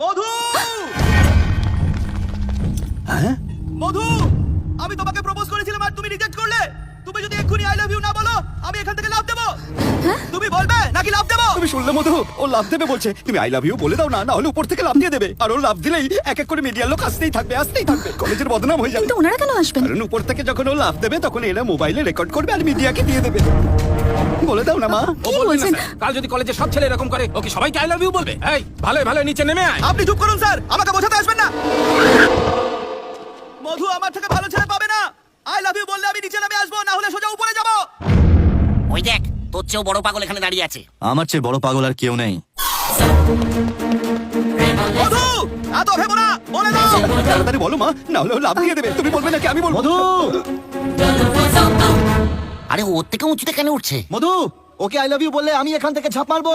মধু! হ্যাঁ? মধু, আমি তোমাকে প্রপোজ করেছিলাম আর তুমি রিজেক্ট করলে। তুমি যদি এক্ষুনি আই লাভ ইউ না বলো, আমি এখান থেকে লাফ দেবো। তুমি বলবে নাকি লাফ দেবো? তুমি শুনলে মধু? ও লাভ দেবে বলছে। তুমি আই লাভ ইউ বলে দাও না, না হলে উপর থেকে লাভ দিয়ে দেবে। আর ও লাভ দিলেই এক এক করে মিডিয়ার লোক আসতেই থাকবে। কলেজের বদনাম হয়ে যাবে। কিন্তু ওনারা কেন আসবেন? কারণ উপর থেকে যখন ও লাভ দেবে তখন এরা মোবাইলে রেকর্ড করবে আর মিডিয়াকে দিয়ে দেবে। বলে দাও না মা। কি বলছেন? কাল যদি কলেজে সব ছেলে এরকম করে, ও কি সবাইকে আই লাভ ইউ বলবে? এই ভালো ভালো নিচে নেমে আয়। আপনি চুপ করুন স্যার, আমাকে বোঝাতে আসবেন না। মধু আমার থেকে ভালো ছেলে পাবে না। আই লাভ ইউ বললে আমি নিচে নেমে আসবো, না হলে সোজা উপরে যাব। ওই দেখ, তোর চেয়েও বড় পাগল এখানে দাঁড়িয়ে আছে। আমার চেয়ে বড় পাগল আর কেউ নেই। মধু, এত ভেবো না, বলে দাও। তাড়াতাড়ি বলো মা, না হলে ও লাভ দিয়ে দেবে। তুমি বলবে নাকি আমি বলবো? মধু, আরে ওর থেকে উঁচুতে কেন উঠছে? মধু, ওকে আই লাভ ইউ বললে আমি এখান থেকে ঝাঁপ মারবো।